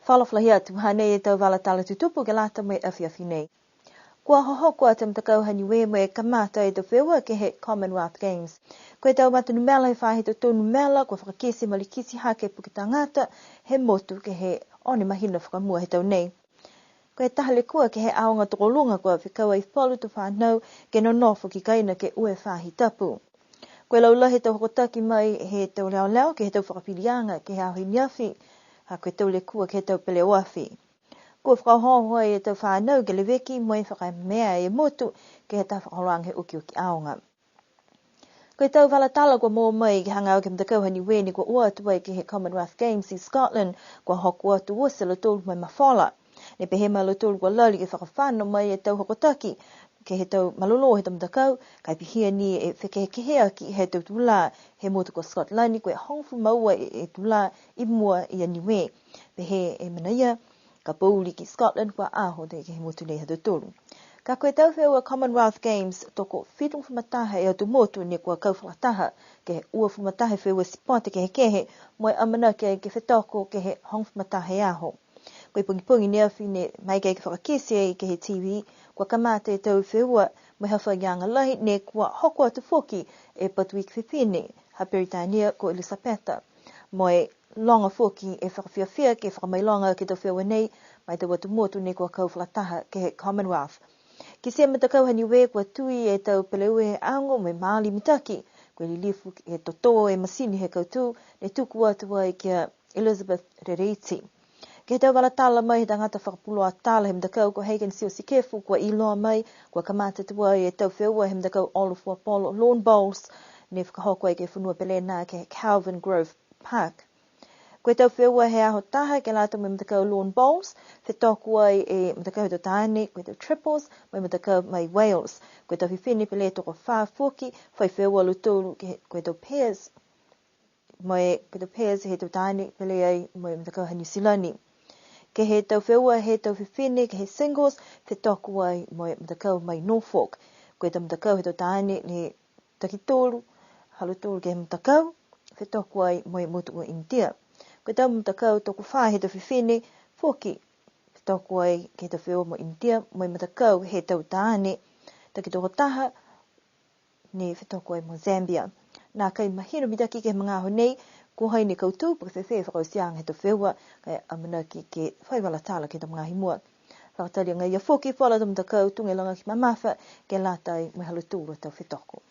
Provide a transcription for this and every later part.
Whalawhalahi atu hanei e tau wala tala tutupu ke lata me awhiawhi nei. Kua hohoko atam takau hani we me kamata e te whewa ke he Commonwealth Games. Koe tau matunu mela he whahe to tonu mela, kua whakakisi malikisi hake puki tangata, he motu ke he one mahina whakamua he tau nei. Koe tahale kua ke he aonga tokolunga kua whikaua I whalu to whanau ke no nofo ki kaina ke ue whahi tapu. Koe laula he tau hokotaki mai he tau leo leo ke he tau whakapirianga ke he ahi niawhi, ha koe tau le kua ke he tau pele wafi. Kua whakahoho e tau whanau ke leweki moe whakamea e motu ke he tau whakaholang he uki aonga. Koe tau walatala kua mō mai ke hangau ke mtakau hani weni kua ua tuai ke he Commonwealth Games I Scotland kua hoku atu usa lo tolu mai mawhala. Ne pehema lo tolu kua lali ke whakawhano mai e tau hokotaki ke he tau malolo he tau mtakau kai pihia ni e whekehekehea ki he tau tula he motu kua Scotland koe hongfu maua e tula I mua I aniwe. Pehe e manaia ka pauli ki Scotland kua aho te ke he motu nei hatu tolu. Ka koe tau whewa Commonwealth Games toko whitung whamataha e atu motu ne kua kau whakataha ke he ua whamataha whewa sipote ke he kehe moe amana ke whetoko ke he hong whamataha e aho. Koe pungi nea whine mai ke whakakisi e ke he TV kua kamata e tau whewa moe hawha ianga lahi ne kua hoko atu whoki e patuik whipine ha Peritania ko Elisabetta. Moe longa whoki e whakawhiawhia ke whakamailonga ke tau whewa nei mai tau atu motu ne kua kau whakataha ke he Commonwealth. Ki sea matakau hani we kua tui e tau peleue he ango me maali mitaki, kua lilifu e toto e masini he kautu, ne tuku atua I kia Elizabeth Reriti. Ke he tau walatala mai he tangata whakapuloa tala he matakau kua Hagan Siosi Kefu, kua iloa mai, kua kamata tua e tau wheua he matakau Olaf Wapolo Lawn Bowls, ne whakahoko ke whanua pelena ke Calvin Grove Park. Koe tau wheua he aho taha ke lata me matakau Lawn Bowls, whetoko ai e matakau to tāne, koe tau Triples, mai matakau mai Wales. Koe tau whiwhine pele toko whaafoki, whai wheua lutolu koe tau Pairs, mai koe tau Pairs he tau tāne pele ai mai matakau New Zealand. Ke he tau wheua he tau whiwhine ke he Singles, whetoko ai mai matakau mai Norfolk. Koe tau matakau he tau tāne ne takitolu, halutolu ke he matakau, whetoko ai mai motu o India. Koe tau matakau toko whae he tau whiwhine, whoki, toko ai ke tau wheo mo India, mai matakau he tau tāne, taki toko taha, ne whetoko ai mo Zambia. Nā kai mahiro mitaki ke mga aho nei, ko hai ne koutu, pa whewhe whakausiang he tau whewa, kai amana ki ke whaiwala tala ke tau mga himua. Whakatari ngai ia whoki, whala tau matakau, tunge langa ki mamafa, ke lātai mai halutūra tau whetoko.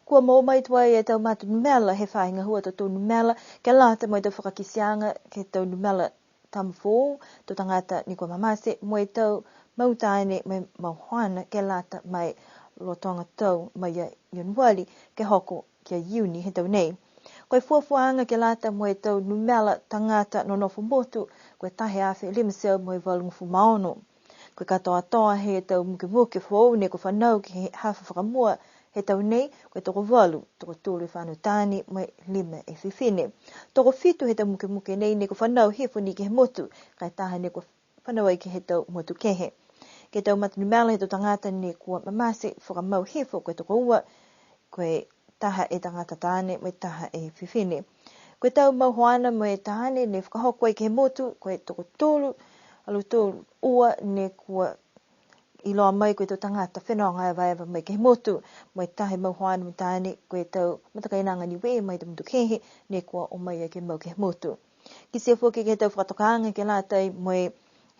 Kua mō mai tuai e tau matu numela he whainga hua tau numela ke lata mai tau whakakisianga ke tau numela tamfo tau tangata ni kua mamase mo e tau mautaine mai mauhana ke lata mai lotonga tau mai Januari ke hoko kia Iuni he tau nei. Koe fuafuanga ke lata mo e tau numela tangata no nofo motu koe tahe awhi limaseo mo e walungufu maono. Koe katoa toa he tau muke fuau ne ko whanau ke he hafa whakamua he tau nei, koe toko walu, toko tūru whānu tāni, mai lima e whiwhine. Toko whitu he tau muke nei, ne ko whanau hefo ni ke he motu, kai taha ne ko whanau ai ke he tau motu kehe. Ke tau matunu mela he tau tangata ne kua mamase, whakamau hefo, koe toko ua, koe taha e tangata tāne, mai taha e whiwhine. Koe tau mauhoana mo e tāne, ne whakahoko ai ke he motu, koe toko tūru, alu tūru ua, ne kua iloa mai koe tau tangata whenonga e vaiva mai ke he motu, mai tahe mauhoana mo tāne, koe tau matakainanga ni we mai tau mutu kehe, ne kua o mai ke mau ke he motu. Ki sea whoki ke tau whakatokaanga ke lātai mai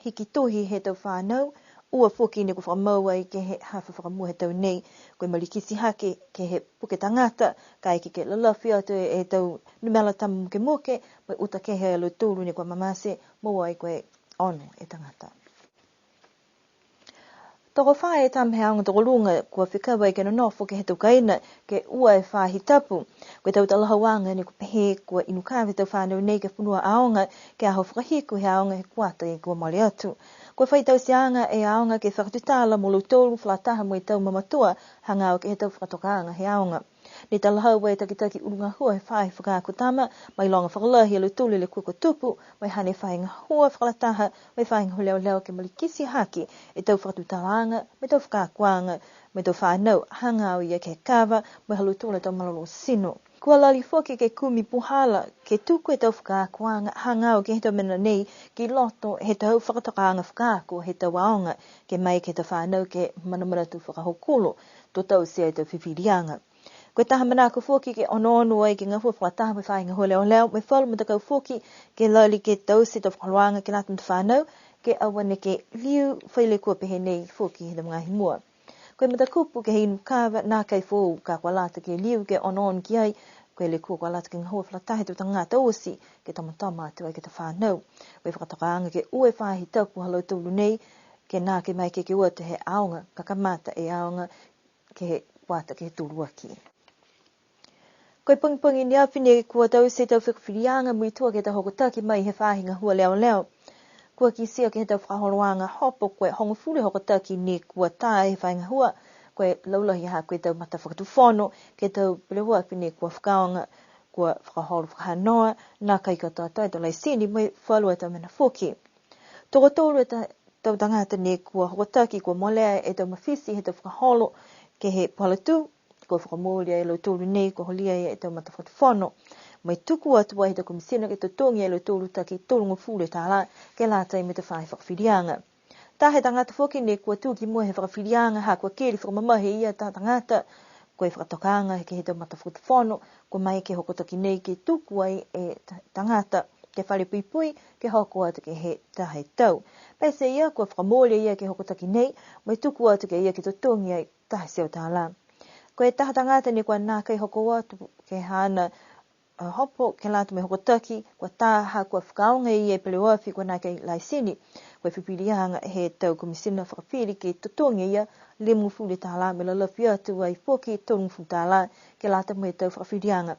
hiki tohi he tau whānau, ua whoki ne ko whakamau ai ke he hawha whakamua he tau nei, koe malikisi hake ke he puke tangata, kai ke lalafi atu e tau numela tamu muke, mai uta kehe alo tūru ne kua mamase, mo ai koe ono e tangata. Toko whae tam he anga toko lunga kua whikawa i ke no nofo ke he tau kaina ke ua e whahi tapu. Koe tau talahawanga ne ko pehe kua inukawe tau whanau nei ke whanua aonga ke aho whakahiku he aonga he kuata e kua mali atu. Koe whai tau sianga e aonga ke whakatutala mo lutolu whalataha mo i tau mamatua hangau ke he tau whakatokaanga he aonga. Ni talahau e takitaki urunga hua he whae whakakutama, mai longa whakalahi alo tūli le kuko tupu, mai hane whainga hua whakalataha, mai whainga huleo leo ke malikisi haki, e tau whakatutalanga, mai tau whakakuanga, mai tau whanau hangau ia ke kawa, mai halu tūle tau malolo sino. Kua lali foki ke kumi puhala, ke tuku e tau whakaakuanga hangau ke he tau mena nei ki loto he tau whakatakaanga whakaaku he tau aonga ke mai ke tau whanau ke manamana tu whakahokolo to tau sea e tau whiwhirianga. Koe taha manako foki ke ono ai ke ngafua whakataha me whainga ho leo leo, me whalu matakau foki ke lali ke tau se tau whakaluanga ke latam tu whanau ke awane ke liu whaile kua pehe nei foki he tau mga himua. Koe matakupu ke hinu kawa nā kai fōu ka kwa lata ke liu ke ono ki ai, koe le kua kwa lata ke ngahua whakatahe tu tangata osi ke tamatama atu ai ke ta whanau. Koe whakatakaanga ke ue whahi taupu halo tūlu nei ke nā ke mai ke ua te he aonga, kakamata e aonga ke he wata ke he tūlu aki. Koe pungi ni awhine kua tau se tau whiwhirianga mui tua ke ta hokotaki mai he whahinga hua leo leo. Kua ki sia ke he tau whakahoroanga hopo koe hongo fule hokotaki ni kua tā he whahinga hua, koe laulahi ha koe tau mata whakatuwhono, ke tau pelehua whine kua whakaonga, kua whakahoro whakanoa, nā kai kata tai to lai sini mai whalua tau mena whoki. Toko tōru e tau tangata ni kua hokotaki kua molea e tau mawhisi he tau whakaholo ke he palatu, kua whakamōlia e lo tōru nei kua holia e tau mata whakatuwhono. Mai tuku atua he tau komisina ke tau tongi e lo tōru taki tōrunga fule tāla ke lātai me te whahi whakawhirianga. Tā he tangata whoki ne kua tūki mua he whakawhirianga ha kua keri whakamamahe ia tā tangata koe whakatokanga ke he tau mata whakatuwhono kua mai ke hokotaki nei ke tuku ai e tangata ke whare pui ke hoko atu ke he tahe tau. Pese ia kua whakamōlia ia ke hokotaki nei mai tuku atu ke ia ke tau tongi ai tahe seo tāla. Koe taha tangata ni kua nā kai hoko atu ke hana hopo ke lātu me hokotaki, kua tāha kua whakaonga i e pelewawhi kua nā kai laisini, kua whipirianga he tau komisina whakawhiri ke tutonga ia le mufule tāla me la lawhi atu ai whoki tōrungu fu tāla ke lātu me tau whakawhirianga.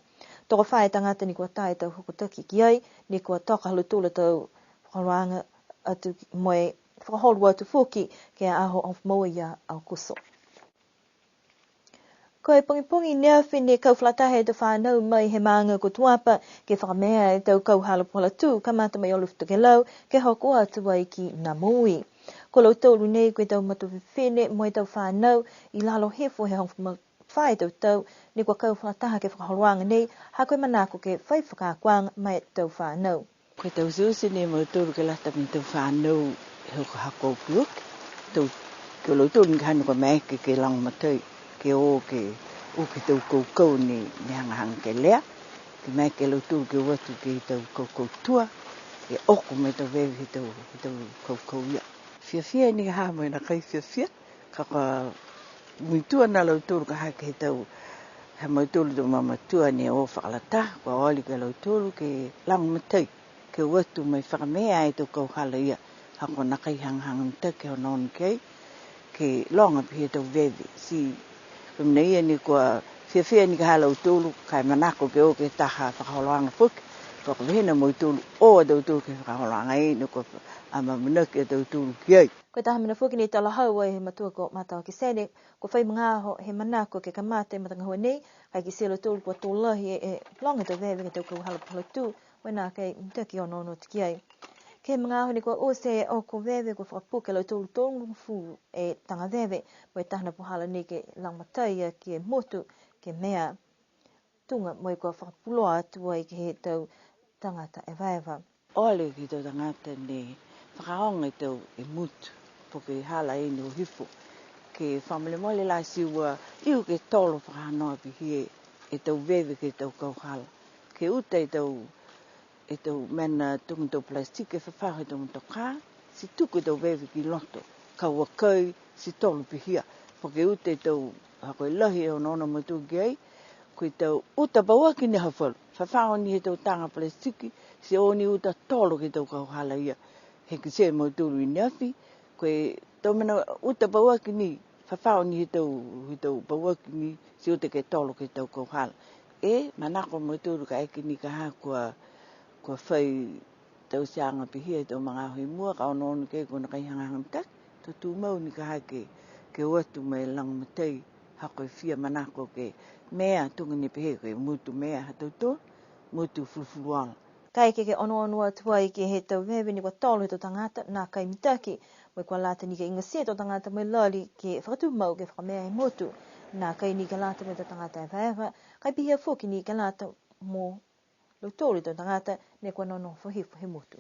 Toko whae tangata ni kua tāe tau hokotaki ki ai, ni kua toka halutula tau whakaroanga atu moe whakaholu atu whoki ke aho of moa ia au kuso. Koe pungi nea whine kau whakatahe te whanau mai he maanga ko tuapa ke whakamea e tau kau hala pola tū ka mata mai olufuta ke lau ke hoko atu ai ki Namui. Ko lau tōru nei koe tau matu whiwhine mo e tau whanau i lalo hefo he hongwhama whae tau ni kua kau whakataha ke whakahoruanga nei ha koe manako ke whai whakakuanga mai tau whanau. Koe tau siusi ne mo tōru ke lata mi tau whanau he hako puuk. Ko lau tōru ni hanu ka maeke ke lang matai. Ke o ke tau kou ni hangahanga ke lea. Ke mai ke lau tūru ke watu ke tau kou tua. Ke oko me tau vewi he tau kou ia. Whiawhia ni ka hamo na kai whiawhia. Ka muitua na lau tūru ka hake he tau. He mau tūru tau mamatua ni o whakalata. Kua oli ke lau tūru ke lang matai. Ke watu mai whakamea e tau kou hala ia. Hako na kai hangahanga mta ke honon kei. Ke longa pi he tau vewi. Si Nei ni kua whiawhia ni ka hala utulu, kai manako ke o ke taha whakaholoanga whuki, whakawhena mo utulu o a utulu ke whakaholoanga e, ni kua ama manaki a utulu ki ai. Koe taha mina whuki ni tala hau ai he matua ko matao ki sene, ko whai mga aho he manako ke kamate matanga hua nei, kai ki selo tulu kua tōlahi e longa tau vewe ke tau kau hala pala tū, wena kei mtaki ono tiki ai. Ke mga aho ni kua ose o ko vewe ko whakapuke lau tōru tōngu fu e tanga vewe, mo e tahana puhala ni ke langmatai ki e motu ke mea tunga mo e kua whakapuloa atu ai ke he tau tangata e vaeva. Ole ki tau tangata ni whakaonga i tau e mutu, po ke hala e ni o hifo. Ke whamale mole la siwa iu ke tolo whakanoa pihi e tau vewe ke tau kau hala. Ke uta e tau mena tungu tau plastik e whawhaho e tau mtoka, si tuku e tau vewe ki loto, ka wakai si tolu pihia. Poke uta e tau hako e lahi e ono matu ki ai, ko e tau uta bawaki ni hawhalu. Whawhaho ni he tau tanga plastiki, si o ni uta tolo ke tau kau hala ia. He ki se mo tulu i niafi, ko e tau mena uta bawaki ni, whawhaho ni he tau bawaki ni, si uta ke tolo ke tau kau hala. E, manako mo tulu ka eki ni ka hakua, kua whai tau sianga pihia tau mga hui mua, ka ono ke kona kai hangahang tak, tau tū mau ni ka hake ke watu mai lang matai, hako e whia manako ke mea tunga ni pihia, ke mutu mea hatau tō, mutu fulfuluala. Kai ke ono atua i ke he tau vewe ni kua tolo he tau tangata, nā kai mitaki, mo kua lata ni ke inga sia tau tangata mai lali ke whakatu mau ke whakamea he motu, na kai ni kalata me tangata fa kai pia foki ni kalata mo lo tolu to tangata ne kwa no fo hi mutu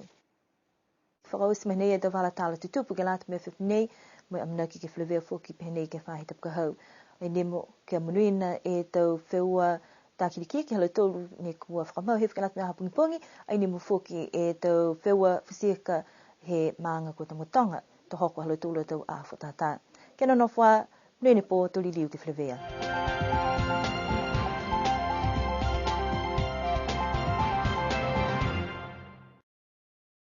Whakaus me nei e te wala tala te tupu ke lata me whipnei, mo amna ki ke whlewea foki penei ke whahi tapu ka hau. Ai nemo ke manuina e tau wheua tākiriki ke hala tolu ne kua whakamau he whakalata me hapungipongi, ai nemo foki e tau wheua whasieka he maanga ko tamutonga, to hoko hala tolu tau a whatata. Kena no wha, nene po toli liu ke whlewea.